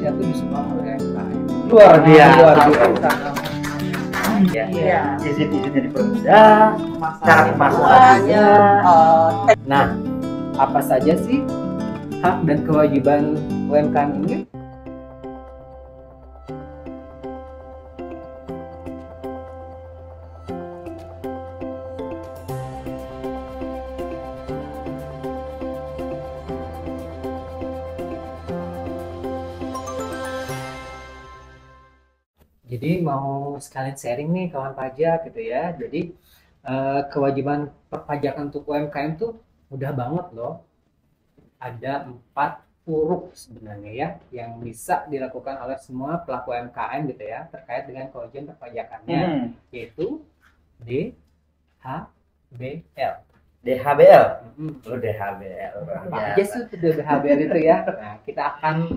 pajak itu disupport oleh UMKM. Luar biasa. Luar biasa. Iya. Izin-izinnya dipermudah, cara pemasarannya. Nah, apa saja sih hak dan kewajiban UMKM ini? Jadi mau sekalian sharing nih kawan pajak gitu ya. Jadi kewajiban perpajakan untuk UMKM tuh mudah banget loh. Ada 4 huruf sebenarnya ya yang bisa dilakukan oleh semua pelaku UMKM gitu ya terkait dengan kewajiban perpajakannya, yaitu D, H, B, L. DHBL. DHBL. Apa aja sih itu DHBL itu ya? Nah, kita akan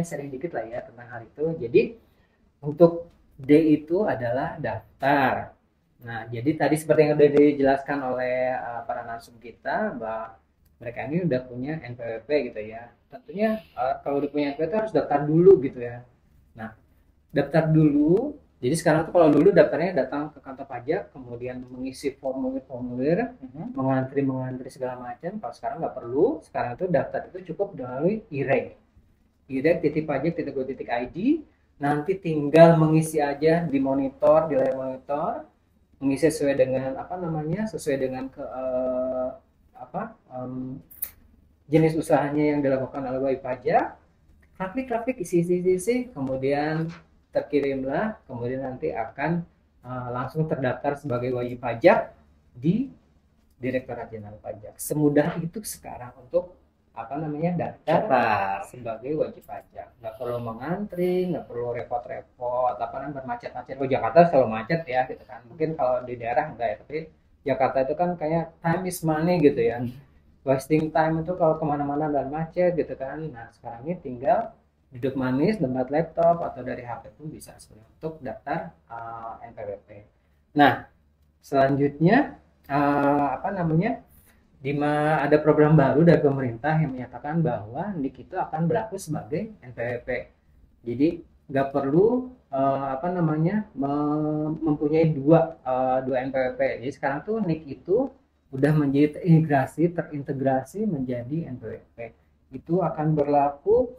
sharing dikit lah ya tentang hal itu. Jadi untuk D itu adalah daftar. Nah, jadi tadi seperti yang sudah dijelaskan oleh para narsum kita bahwa mereka ini udah punya NPWP gitu ya. Tentunya kalau udah punya NPWP harus daftar dulu gitu ya. Nah, daftar dulu. Jadi sekarang tuh kalau dulu daftarnya datang ke kantor pajak, kemudian mengisi formulir, mengantri segala macam. Kalau sekarang nggak perlu. Sekarang itu daftar itu cukup melalui e-reg. e-reg.pajak.go.id. Nanti tinggal mengisi aja di monitor, di layar monitor, mengisi sesuai dengan sesuai dengan jenis usahanya yang dilakukan oleh wajib pajak. Klik isi, kemudian terkirimlah, kemudian nanti akan langsung terdaftar sebagai wajib pajak di Direktorat Jenderal Pajak. Semudah itu sekarang untuk daftar sebagai wajib pajak. Nggak perlu mengantri, nggak perlu repot-repot, bermacet-macet. Jakarta selalu macet ya gitu kan. Mungkin kalau di daerah enggak ya, tapi Jakarta itu kan kayak time is money gitu ya. Wasting time itu kalau kemana-mana dan macet gitu kan. Nah sekarang ini tinggal duduk manis, tempat laptop atau dari HP pun bisa sebenarnya untuk daftar NPWP. Nah selanjutnya ada program baru dari pemerintah yang menyatakan bahwa NIK itu akan berlaku sebagai NPWP. Jadi nggak perlu mempunyai dua NPWP. Jadi sekarang tuh NIK itu udah menjadi terintegrasi menjadi NPWP. Itu akan berlaku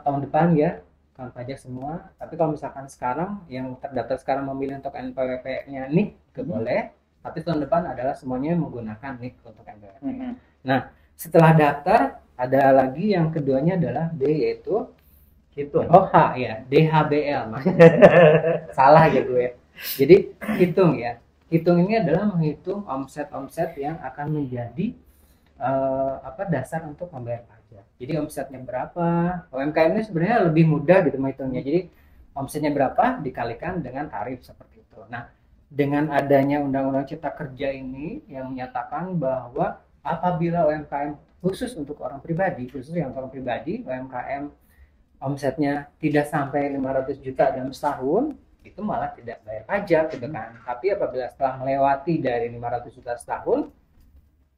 tahun depan ya, kawan pajak semua. Tapi kalau misalkan sekarang yang terdaftar sekarang memilih untuk NPWP-nya NIK itu boleh. Tapi tahun depan adalah semuanya menggunakan NIK untuk NPWP. Nah, setelah daftar ada lagi yang keduanya adalah D, yaitu hitung. H ya, DHBL. Salah ya gue. Jadi hitung ya. Hitung ini adalah menghitung omset-omset yang akan menjadi dasar untuk membayar pajak. Jadi omsetnya berapa? UMKM ini sebenarnya lebih mudah gitu menghitungnya. Jadi omsetnya berapa dikalikan dengan tarif seperti itu. Nah, dengan adanya Undang-Undang Cipta Kerja ini yang menyatakan bahwa apabila UMKM khusus untuk orang pribadi, UMKM omsetnya tidak sampai 500 juta dalam setahun, itu malah tidak bayar pajak gitu kan. Tapi apabila setelah melewati dari 500 juta setahun,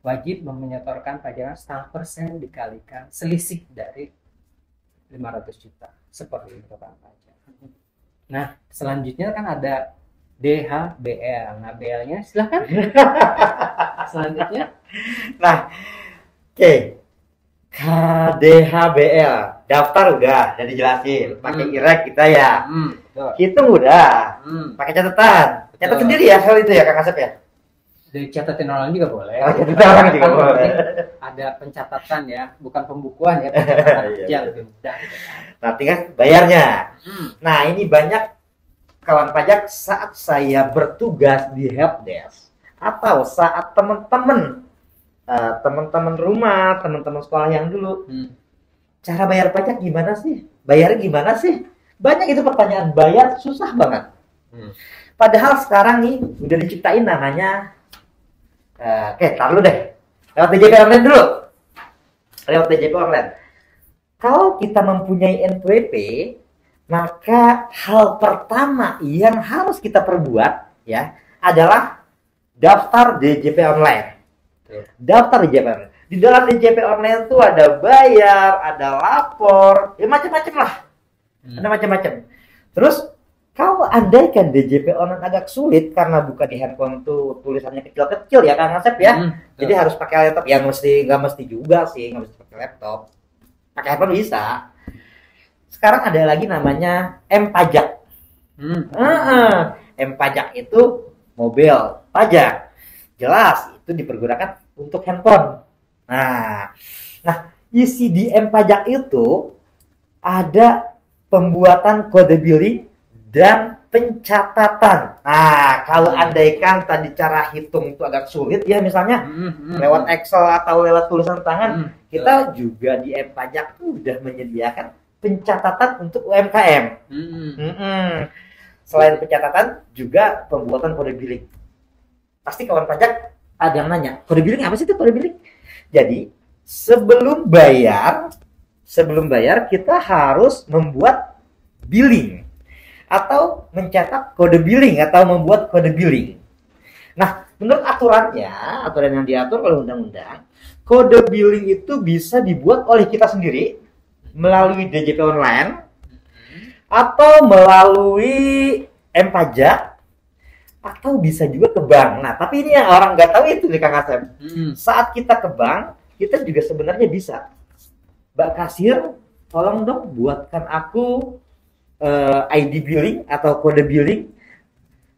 wajib menyetorkan pajakan 0,5% dikalikan selisih dari 500 juta. Seperti itu kan pajak. Nah, selanjutnya kan ada DHBL. Nah, BL-nya silahkan. Selanjutnya. Nah, oke. KDHBL. Daftar udah dijelasin. Pakai e-reg kita ya. Hitung udah. Pakai catatan. Catat sendiri ya hal itu ya Kang Asep ya? Dicatatin orang juga boleh. Catatin orang juga boleh. Ada pencatatan ya, bukan pembukuan ya. Pencatatan lebih mudah. Nah, tinggal bayarnya. Nah, ini banyak kawan pajak saat saya bertugas di helpdesk atau saat teman-teman rumah, teman-teman sekolah yang dulu, cara bayar pajak gimana sih? Bayarnya gimana sih? Banyak itu pertanyaan, bayar susah banget. Padahal sekarang nih udah diciptain namanya, taruh dulu deh, lewat TJP online dulu. Lewat TJP online. Kalau kita mempunyai NPWP, maka hal pertama yang harus kita perbuat ya adalah daftar DJP online. Daftar DJP online. Di dalam DJP online tuh ada bayar, ada lapor, ya macam-macam lah. Ada macam-macam. Terus kalau andaikan DJP online agak sulit karena buka di handphone tuh tulisannya kecil-kecil ya Kang Asep ya. Jadi harus pakai laptop. Ya nggak mesti juga sih, nggak mesti pakai laptop. Pakai handphone bisa. Sekarang ada lagi namanya M-Pajak. M-Pajak itu mobil pajak. Jelas itu dipergunakan untuk handphone. Nah, isi di M-Pajak itu ada pembuatan kode billing dan pencatatan. Nah, kalau andaikan tadi cara hitung itu agak sulit ya, misalnya lewat Excel atau lewat tulisan tangan, kita juga di M-Pajak sudah menyediakan pencatatan untuk UMKM. Selain pencatatan, juga pembuatan kode billing. Pasti kawan pajak ada yang nanya, kode billing apa sih itu kode billing? Jadi, sebelum bayar kita harus membuat billing atau mencatat kode billing atau membuat kode billing. Nah, menurut aturan yang diatur oleh undang-undang, kode billing itu bisa dibuat oleh kita sendiri melalui DJP online atau melalui M-Pajak atau bisa juga ke bank. Nah, tapi ini yang orang nggak tahu itu nih Kang Asep. Saat kita ke bank, kita juga sebenarnya bisa. Mbak kasir, tolong dong buatkan aku ID billing atau kode billing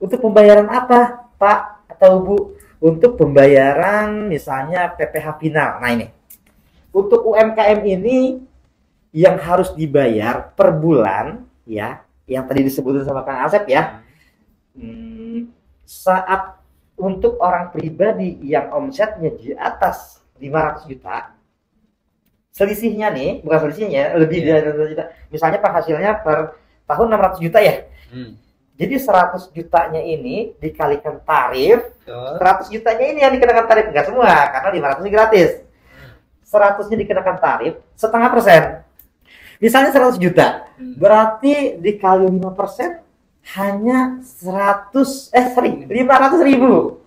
untuk pembayaran apa, Pak atau Bu? Untuk pembayaran misalnya PPh final. Nah ini, untuk UMKM ini yang harus dibayar per bulan, ya, yang tadi disebutin sama Kang Asep ya. Saat untuk orang pribadi yang omsetnya di atas 500 juta, selisihnya nih, bukan selisihnya, lebih dari 500 juta. Misalnya penghasilannya per tahun 600 juta ya. Jadi 100 jutanya ini dikalikan tarif, 100 jutanya ini yang dikenakan tarif. Enggak semua, karena 500 gratis. 100-nya dikenakan tarif, setengah persen. Misalnya 100 juta, berarti dikali 5% hanya 500 ribu.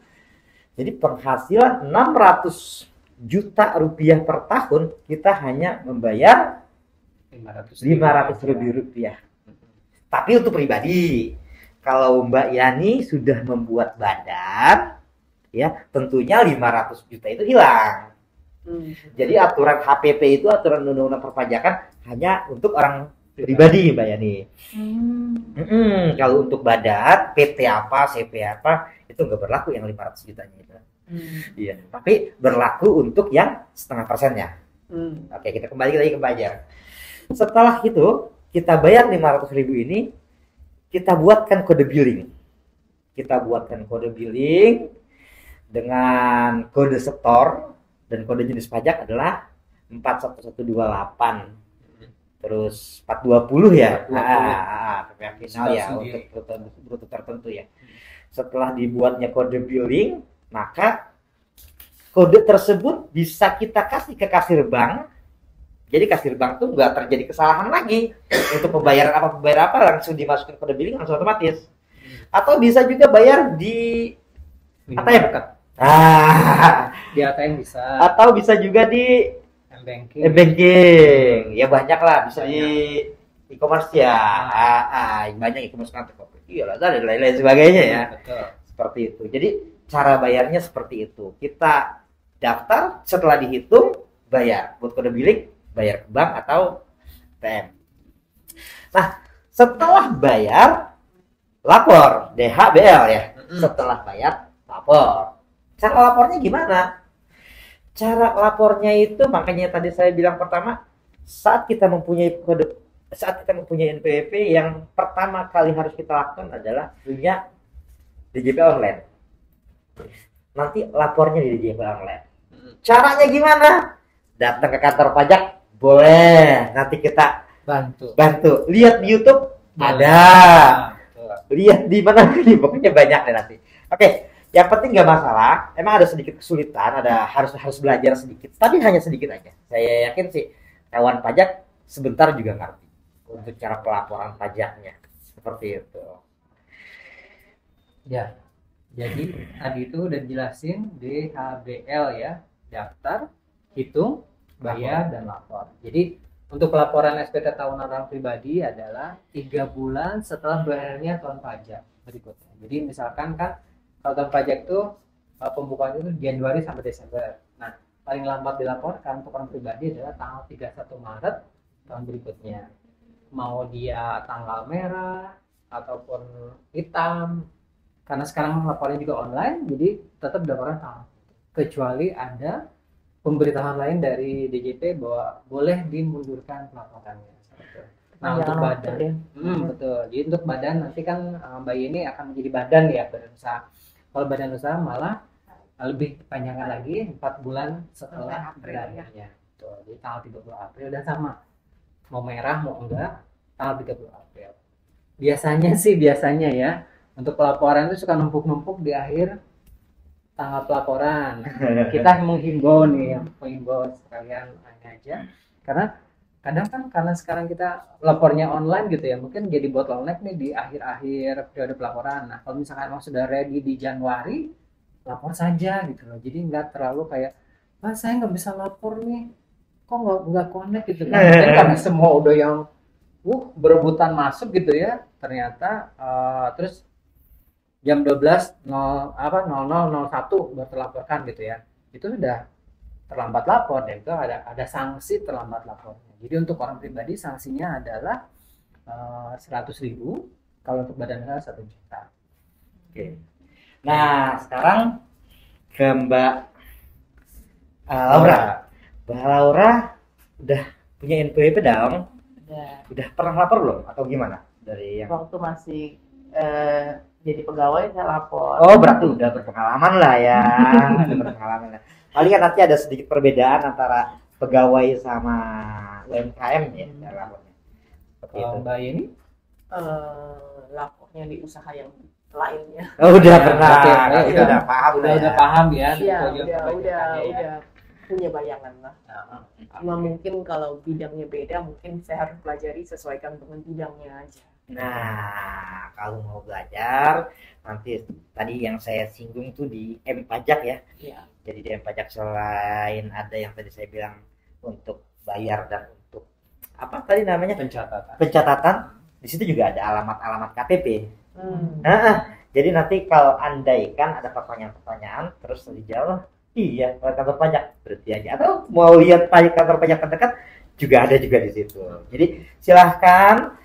Jadi penghasilan 600 juta rupiah per tahun, kita hanya membayar 500 ribu rupiah. Tapi untuk pribadi, kalau Mbak Yani sudah membuat badan, ya tentunya 500 juta itu hilang. Jadi aturan HPP itu, aturan undang-undang perpajakan, hanya untuk orang pribadi Mbak Yani. Kalau untuk badan, PT apa, CP apa, itu nggak berlaku yang 500 jutanya itu. Iya, tapi berlaku untuk yang setengah persennya. Oke, kita kembali lagi ke pajak. Setelah itu, kita bayar 500 ribu ini, kita buatkan kode billing. Dengan kode setor, dan kode jenis pajak adalah 41128. Terus 420 ya. PPh final ya, untuk bruto tertentu ya. Setelah dibuatnya kode billing, maka kode tersebut bisa kita kasih ke kasir bank. Jadi kasir bank tuh nggak terjadi kesalahan lagi. Untuk pembayaran apa langsung dimasukin kode billing langsung otomatis. Atau bisa juga bayar di ATM. Di ATM bisa. Atau bisa juga di banking. Ya banyak lah, bisa di e-commerce ya. Banyak e-commerce kan, Lazada dan lain-lain sebagainya ya. Betul. Seperti itu. Jadi cara bayarnya seperti itu. Kita daftar, setelah dihitung bayar. Buat kode billing, bayar ke bank atau ATM. Nah, setelah bayar lapor DHBL ya. Setelah bayar lapor. Cara lapornya gimana? Cara lapornya itu, makanya tadi saya bilang pertama, saat kita mempunyai NPWP, yang pertama kali harus kita lakukan adalah punya DJP online. Nanti lapornya di DJP online. Caranya gimana? Datang ke kantor pajak boleh, nanti kita bantu. Lihat di YouTube ada. Lihat di mana lagi, pokoknya banyak deh nanti. Oke. Yang penting nggak masalah, emang ada sedikit kesulitan, harus belajar sedikit, tapi hanya sedikit aja. Saya yakin sih kawan pajak sebentar juga ngerti untuk cara pelaporan pajaknya, seperti itu. Ya, jadi tadi itu udah jelasin DHBL ya, daftar, hitung, bayar, dan lapor. Jadi untuk pelaporan SPT tahunan orang pribadi adalah 3 bulan setelah berakhirnya tahun pajak berikutnya. Jadi misalkan kan kalau tahun pajak itu pembukaan itu Januari sampai Desember. Nah, paling lambat dilaporkan untuk orang pribadi adalah tanggal 31 Maret tahun berikutnya. Mau dia tanggal merah ataupun hitam, karena sekarang laporannya juga online, jadi tetap laporan tanggal. Kecuali ada pemberitahuan lain dari DJP bahwa boleh dimundurkan pelaporannya. Nah, untuk badan, betul. Jadi untuk badan nanti kan Mbak ini akan menjadi badan ya, badan usaha. Kalau badan usaha malah lebih panjangkan lagi 4 bulan setelah berakhirnya. Jadi tanggal 30 April dan sama. Mau merah mau enggak, tanggal 30 April. Biasanya ya, untuk pelaporan itu suka numpuk-numpuk di akhir tanggal pelaporan. Kita menghimbau sekalian aja, karena kadang kan karena sekarang kita lapornya online gitu ya, mungkin jadi bottleneck nih di akhir-akhir periode pelaporan. Nah, kalau misalkan emang sudah ready di Januari, lapor saja gitu loh. Jadi nggak terlalu kayak, saya nggak bisa lapor nih, kok nggak connect gitu kan? Mungkin karena semua udah yang berebutan masuk gitu ya, ternyata terus jam 12.00 00.01 baru terlaporkan gitu ya, itu sudah terlambat lapor dan itu ada sanksi terlambat lapornya. Jadi untuk orang pribadi sanksinya adalah 100.000, kalau untuk badan usaha 1 juta. Oke. Nah sekarang ke Mbak Laura. Mbak Laura udah punya NPWP dong? Udah pernah lapor belum atau gimana? Dari yang waktu masih jadi pegawai saya lapor. Oh berarti udah berpengalaman lah ya. Udah berpengalaman lah. Paling kan nanti ada sedikit perbedaan antara pegawai sama UMKM ya lapornya. Seperti itu. Mbak ini lapornya di usaha yang lainnya. Oh udah pernah. Udah paham. Udah paham ya. Iya udah punya bayangan lah. Cuma mungkin kalau bidangnya beda, mungkin saya harus pelajari sesuaikan dengan bidangnya aja. Nah, kalau mau belajar nanti tadi yang saya singgung itu di M Pajak ya. Iya. Jadi di M Pajak selain ada yang tadi saya bilang untuk bayar dan untuk apa tadi namanya pencatatan, di situ juga ada alamat-alamat KTP. Jadi nanti kalau andaikan ada pertanyaan-pertanyaan terus dijawab, iya kantor pajak berarti aja, atau mau lihat kantor pajak terdekat juga ada juga di situ. Jadi silahkan.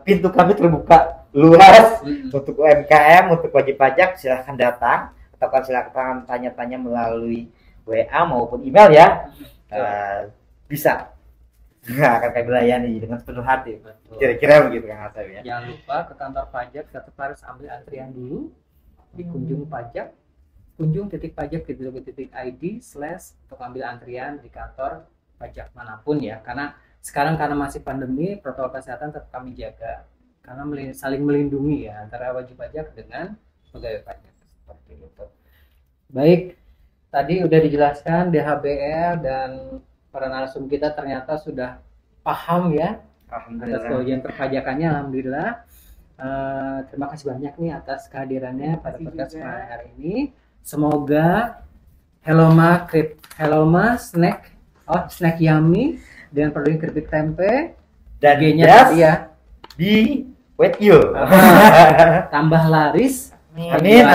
Pintu kami terbuka luas untuk UMKM, untuk wajib pajak, silahkan datang atau silahkan tanya-tanya melalui WA maupun email ya. Bisa akan kami layani dengan penuh hati. Kira-kira begitu Kang Asep ya. Jangan lupa ke kantor pajak tetap harus ambil antrian dulu di kunjung pajak, kunjung.pajak.id/ untuk ambil antrian di kantor pajak manapun ya, karena sekarang karena masih pandemi, protokol kesehatan tetap kami jaga karena saling melindungi ya antara wajib pajak dengan pegawai pajak seperti itu. Baik, tadi udah dijelaskan DHBR dan para narasumber kita ternyata sudah paham ya atas kewajiban perpajakannya. Alhamdulillah. Terima kasih banyak nih atas kehadirannya pada podcast hari ini. Semoga Heloma snack yummy dengan produk keripik tempe dan G-nya ya di Wet You tambah laris. Amin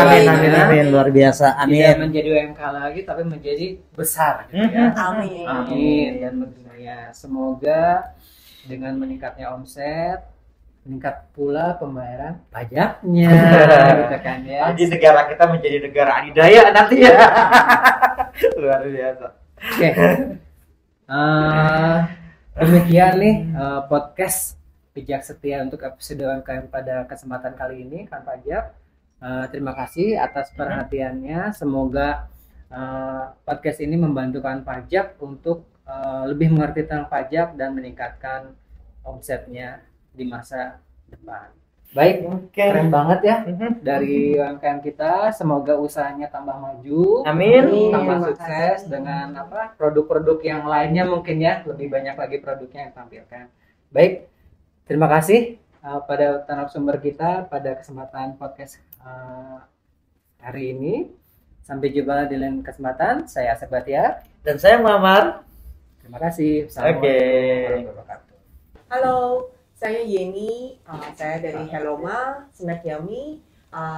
luar biasa. Amin. Tidak menjadi UMK lagi tapi menjadi besar gitu ya. Amin. Dan berguna. Semoga dengan meningkatnya omset meningkat pula pembayaran pajaknya gitu kan ya. Di negara kita menjadi negara adidaya nanti ya. Luar biasa. Oke. Demikian nih podcast Bijak Setia untuk episode UMKM pada kesempatan kali ini, Kang Pajak. Terima kasih atas perhatiannya. Semoga podcast ini membantu Kang Pajak untuk lebih mengerti tentang pajak dan meningkatkan omsetnya di masa depan. Baik, keren banget ya dari UMKM kita. Semoga usahanya tambah maju, tambah sukses dengan produk-produk yang lainnya mungkin ya, lebih banyak lagi produknya yang tampilkan. Baik, terima kasih pada narasumber kita pada kesempatan podcast hari ini. Sampai jumpa di lain kesempatan. Saya Asep Bahtiar. Dan saya Muhammad. Terima kasih. Oke. Warahmatullahi wabarakatuh. Halo, saya Yeni. Saya dari Heloma, Snack Yummy.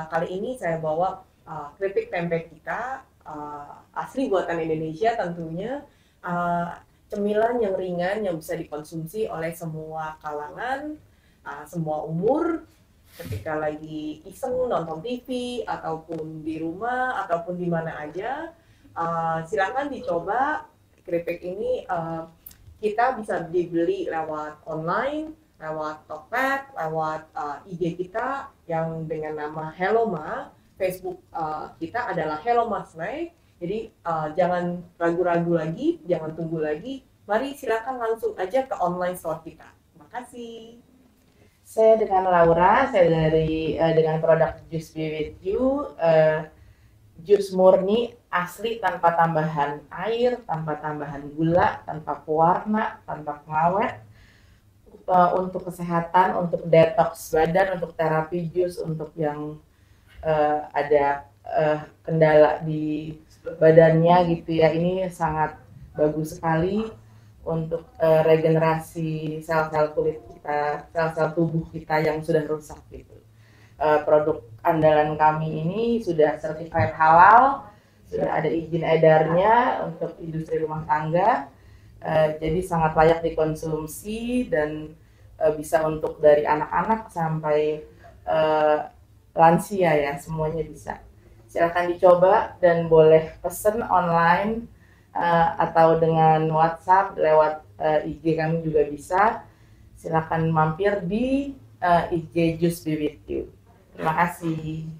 Kali ini saya bawa keripik tempe kita, asli buatan Indonesia tentunya. Cemilan yang ringan yang bisa dikonsumsi oleh semua kalangan, semua umur. Ketika lagi iseng nonton TV ataupun di rumah ataupun di mana aja, silakan dicoba keripik ini. Kita bisa dibeli lewat online, lewat Tokped, lewat IG kita yang dengan nama Heloma. Facebook kita adalah Heloma Snack. Jadi jangan ragu-ragu lagi, jangan tunggu lagi. Mari silakan langsung aja ke online store kita. Terima kasih. Saya dengan Laura, saya dari dengan produk Juice Be With You, jus murni asli tanpa tambahan air, tanpa tambahan gula, tanpa pewarna, tanpa pengawet, untuk kesehatan, untuk detox badan, untuk terapi jus, untuk yang ada kendala di badannya gitu ya, ini sangat bagus sekali untuk regenerasi sel-sel kulit kita, sel-sel tubuh kita yang sudah rusak gitu. Produk andalan kami ini sudah certified halal, sudah ada izin edarnya untuk industri rumah tangga, jadi sangat layak dikonsumsi dan bisa untuk dari anak-anak sampai lansia ya, semuanya bisa. Silahkan dicoba dan boleh pesen online atau dengan WhatsApp lewat IG kami juga bisa. Silakan mampir di IG Juice Be With You. Terima kasih.